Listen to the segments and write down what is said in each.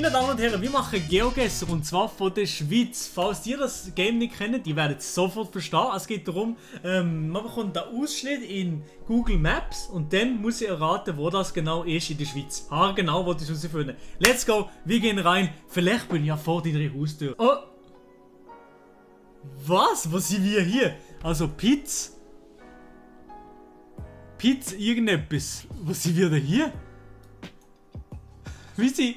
Meine Damen und Herren, wir machen GeoGuessr und zwar von der Schweiz. Falls ihr das Game nicht kennt, ihr werdet es sofort verstehen. Es geht darum, man bekommt einen Ausschnitt in Google Maps und dann muss ich erraten, wo das genau ist in der Schweiz. Genau, wo ich herausfinden. Let's go, wir gehen rein. Vielleicht bin ich ja vor deiner Haustür. Oh! Was? Was sind wir hier? Also Pizza irgendetwas. Was sind wir denn hier? Wie sie?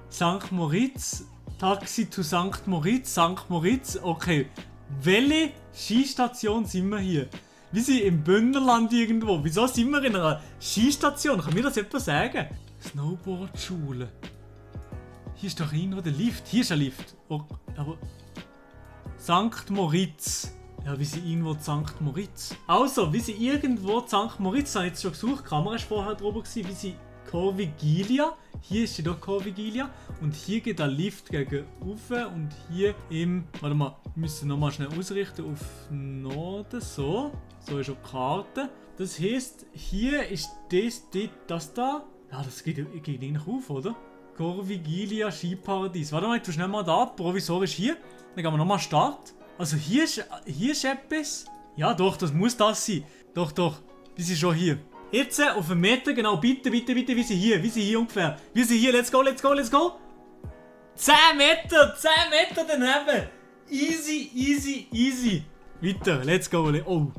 St. Moritz? Taxi to St. Moritz? St. Moritz? Okay. Welche Skistation sind wir hier? Wir sind im Bündnerland irgendwo. Wieso sind wir in einer Skistation? Kann mir das jemand sagen? Snowboardschule. Hier ist doch irgendwo der Lift. Hier ist ein Lift. Oh, aber... St. Moritz. Ja, wie sind irgendwo St. Moritz? Also, wie sind irgendwo St. Moritz? Das habe ich jetzt schon gesucht. Die Kamera war vorher drüber. Wie sind Corvigilia? Hier ist doch Corvigilia. Und hier geht der Lift gegen rauf. Und hier im... Warte mal, wir müssen nochmal schnell ausrichten auf Norden. So. So ist auch die Karte. Das heisst, hier ist das da. Ja, das geht eigentlich auf, oder? Corvigilia Skiparadies. Warte mal, ich tue schnell mal da. Provisorisch hier. Dann gehen wir nochmal Start. Also hier ist etwas. Ja doch, das muss das sein. Doch. Wir sind schon hier. Jetzt auf einen Meter, genau, bitte, wir sind hier ungefähr. Wir sind hier, let's go. 10 Meter daneben. Easy. Weiter, let's go. Oh.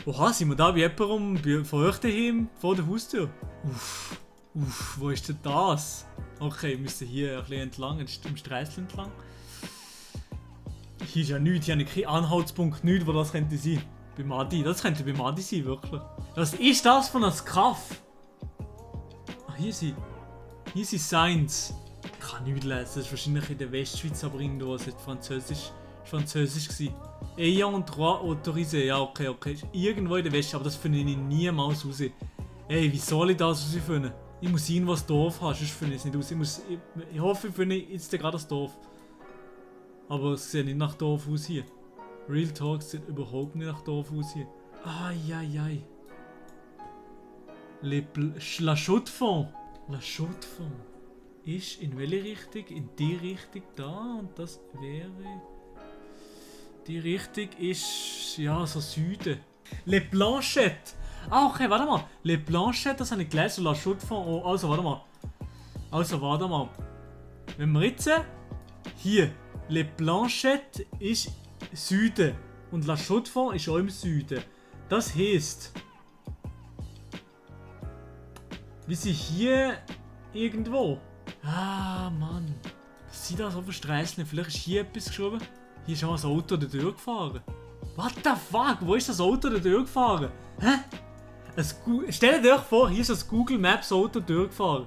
Oha, sind wir da bei jemandem von euch daheim vor der Haustür? Uff, wo ist denn das? Okay, wir müssen hier ein bisschen entlang, im Streisel entlang. Hier ist ja nichts, hier habe ich keinen Anhaltspunkt, nichts, wo das könnte sein. Beim Adi, das könnte beim Adi sein, wirklich. Was ist das von einem Skaff? Ach, hier sind Signs. Ich kann nichts lesen, das ist wahrscheinlich in der Westschweiz, aber irgendwo, es ist Französisch gewesen. Ayant droit autorisé, ja okay, irgendwo in der West, aber das finde ich niemals raus. Ey, wie soll ich das herausfinden? Ich muss irgendwo das Dorf haben, sonst finde ich es nicht raus. Ich hoffe, ich finde jetzt gerade das Dorf. Aber es sieht nicht nach Dorf aus hier. Real Talk sieht überhaupt nicht nach Dorf aus hier. Ai. La Chaux-de-Fonds. La Chaux-de-Fonds. Ist in welche Richtung? In die Richtung da. Und das wäre... Die Richtung ist... Ja, so Süden. Les Blanchettes. Okay, warte mal. Les Blanchettes, das habe ich gelesen. La Chaux-de-Fonds. Oh, also, warte mal. Wenn wir jetzt... Hier... Les Blanchettes ist Süden und La Chaux-de-Fonds ist auch im Süden. Das heisst, wir sind hier irgendwo. Ah, Mann. Was sind das auf der Straße? Vielleicht ist hier etwas geschrieben. Hier ist schon mal ein Auto durch gefahren. What the fuck? Wo ist das Auto durch gefahren? Hä? Stellt euch vor, hier ist das Google Maps Auto durchgefahren.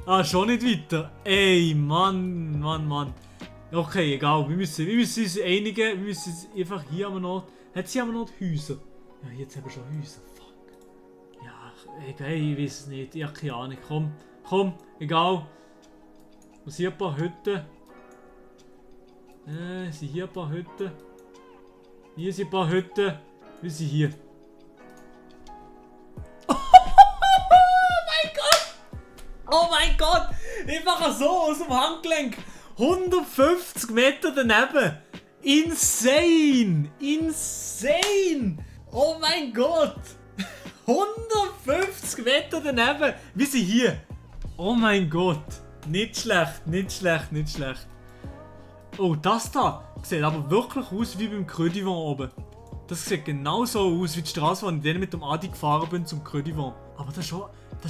Ah, schon nicht weiter. Ey, Mann. Okay, egal. Wir müssen uns einigen. Wir müssen uns einfach hier am Ort. Hat sie am Ort Häuser? Ja, jetzt haben wir schon Häuser. Fuck. Ja, egal, ich weiß es nicht. Ich habe keine Ahnung. Komm, egal. Wo sind ein paar Hütten? Sind hier ein paar Hütten? Hier sind ein paar Hütten. Wir sind hier. Oh mein Gott! Einfach so aus dem Handgelenk! 150 Meter daneben! Insane! Oh mein Gott! 150 Meter daneben! Wir sind hier! Oh mein Gott! Nicht schlecht! Oh, das da sieht aber wirklich aus wie beim Creux-du-Vent oben. Das sieht genau so aus wie die Straße, wo ich dann mit dem Adi gefahren bin zum Creux-du-Vent. Aber das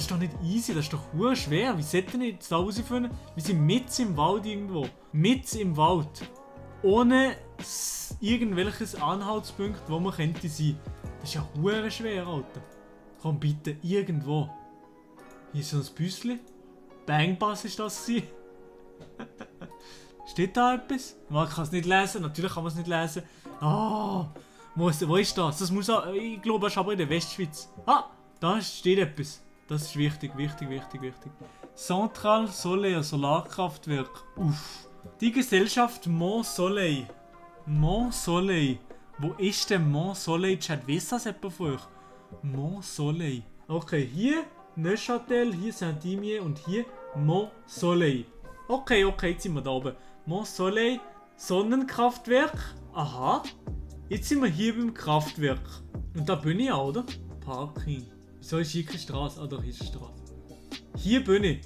ist doch nicht easy, das ist doch hure schwer. Wie sollte ich jetzt da rausfinden? Wir sind mitten im Wald irgendwo. Mitten im Wald. Ohne irgendwelches Anhaltspunkt, wo man könnte sein. Das ist ja hure schwer, Alter. Komm bitte, irgendwo. Hier ist so ein Büsschen. Bangbass ist das gewesen. Steht da etwas? Man kann es nicht lesen, natürlich kann man es nicht lesen. Ah, wo ist das? Das muss auch, ich glaube, es ist aber in der Westschweiz. Ah, da steht etwas. Das ist wichtig. Central Solaire, Solarkraftwerk. Uff. Die Gesellschaft Mont Soleil. Wo ist denn Mont Soleil? Chat, wisst das jemand von euch? Mont Soleil. Okay, hier Neuchâtel, hier Saint-Imier und hier Mont Soleil. Okay, jetzt sind wir da oben. Mont Soleil, Sonnenkraftwerk. Aha. Jetzt sind wir hier beim Kraftwerk. Und da bin ich auch, oder? Parking. Wieso ist hier keine Straße? Ah, doch, hier ist eine Straße. Hier bin ich.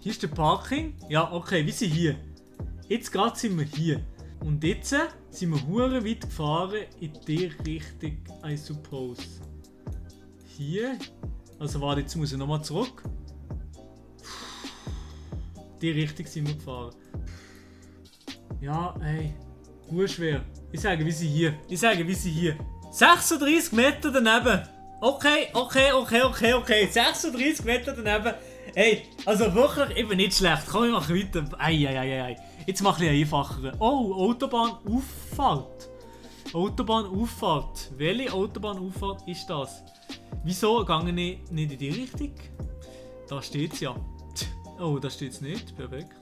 Hier ist der Parking. Ja, okay, wir sind hier. Jetzt gerade sind wir hier. Und jetzt sind wir hure weit gefahren in die Richtung, I suppose. Hier. Also warte, jetzt muss ich nochmal zurück. Die Richtung sind wir gefahren. Ja, ey. Gut schwer. Ich sage, wir sind hier. 36 Meter daneben. Okay. 36 Meter daneben. Ey, also wirklich, ich bin nicht schlecht. Komm, ich mache weiter. Ei. Jetzt mache ich einen einfacheren. Oh, Autobahnauffahrt. Welche Autobahnauffahrt ist das? Wieso gehe ich nicht in die Richtung? Da steht's ja. Oh, da steht's nicht. Perfekt.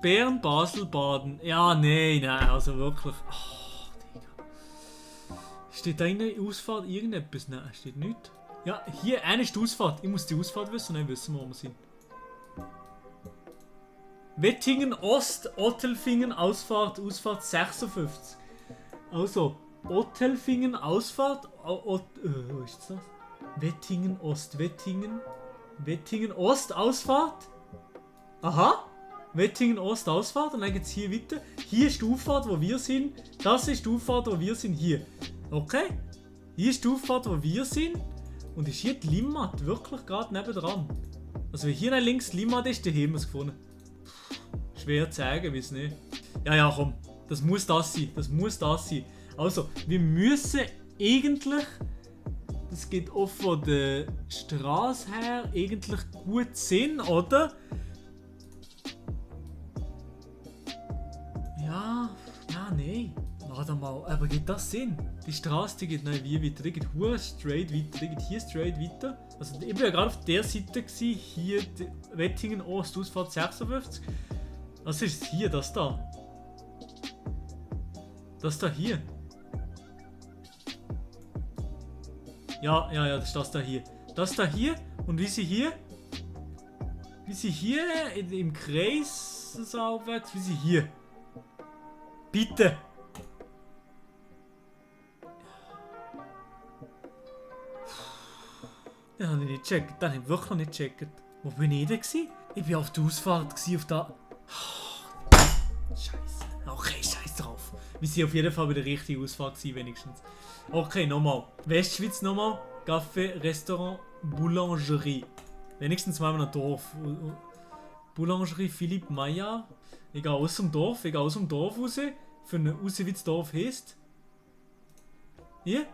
Bern, Basel, Baden. Ja, nein, also wirklich. Oh, Digga. Steht da in der Ausfahrt irgendetwas? Nein, steht nichts. Ja, hier, eine ist die Ausfahrt. Ich muss die Ausfahrt wissen, dann wissen wir, wo wir sind. Wettingen Ost, Ottelfingen, Ausfahrt 56. Also, Ottelfingen, Ausfahrt. Wo ist das? Wettingen Ost, Wettingen Ost, Ausfahrt. Aha. Wettingen Ost, Ausfahrt. Und dann geht es hier weiter. Hier ist die Auffahrt, wo wir sind. Das ist die Auffahrt, wo wir sind. Hier. Okay. Hier ist die Auffahrt, wo wir sind. Und ist hier die Limmat wirklich gerade nebendran. Also wenn hier nach links die Limmat ist, dann haben wir es gefunden. Schwer zu sagen, weiß nicht. Ja, komm. Das muss das sein. Also, wir müssen eigentlich, das geht auch von der Straße her, eigentlich gut Sinn, oder? Ja, nein. Warte mal, aber geht das Sinn? Die Straße, die geht nicht wie weiter, die geht hure straight weiter, die geht hier straight weiter. Also ich bin ja gerade auf der Seite gewesen, hier Wettingen Ost, Ausfahrt 56. Was ist hier, das da? Das da hier. Ja, das ist das da hier. Das da hier und wie sie hier im Kreis so aufwärts, wie sie hier. Bitte! Den habe ich nicht gecheckt. Den habe ich wirklich nicht gecheckt. Wo bin ich denn gewesen? Ich war auf der Ausfahrt, auf der... Scheiße. Okay, scheiß drauf. Wir sind auf jeden Fall bei der richtigen Ausfahrt gewesen, wenigstens. Okay, nochmal. Westschweiz nochmal. Café, Restaurant, Boulangerie. Wenigstens mal ein Dorf. Boulangerie Philippe Maillard. Ich gehe aus dem Dorf raus. Für eine raus, wie das Dorf heisst. Hier?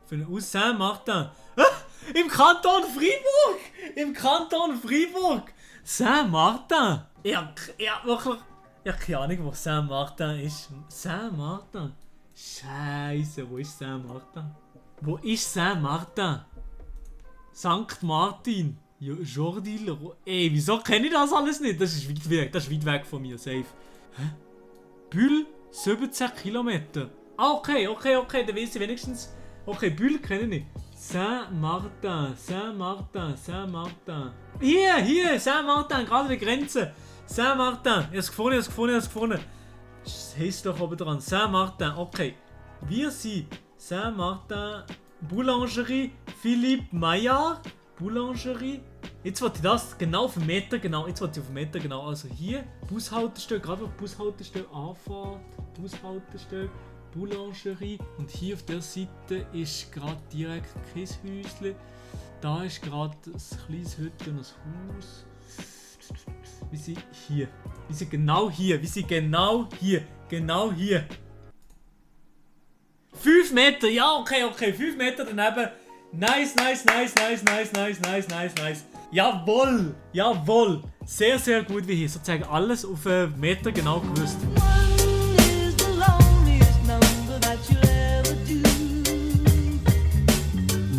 Für eine aus Saint-Martin. Im Kanton Freiburg! Saint-Martin! Ja, wirklich. Ich habe keine Ahnung, wo Saint-Martin ist. Saint-Martin? Scheiße, wo ist Saint-Martin? Sankt Martin. Jordi Leroy. Ey, wieso kenne ich das alles nicht? Das ist weit weg von mir, safe. Hä? Bulle, 17 Kilometer. Ah, okay, dann weiss ich wenigstens. Okay, Bulle kenne ich nicht. Saint-Martin. Hier, Saint-Martin, gerade an der Grenze. Saint-Martin, ich habe es gefunden. Das heisst doch oben dran. Saint-Martin, okay. Wir sind Saint-Martin, Boulangerie, Philippe Maillard. Boulangerie. Jetzt wollte ich das genau auf den Meter genau. Also hier, Bushaltestelle, gerade auf Bushaltestelle Anfahrt, Bushaltestelle, Boulangerie. Und hier auf der Seite ist gerade direkt kein Häuschen. Da ist gerade ein kleines Hütte und ein Haus. Wir sind hier. Wir sind genau hier. 5 Meter, ja, okay. 5 Meter daneben. Nice. Jawohl. Sehr, sehr gut wie hier. Sozusagen alles auf einen Meter genau gewusst.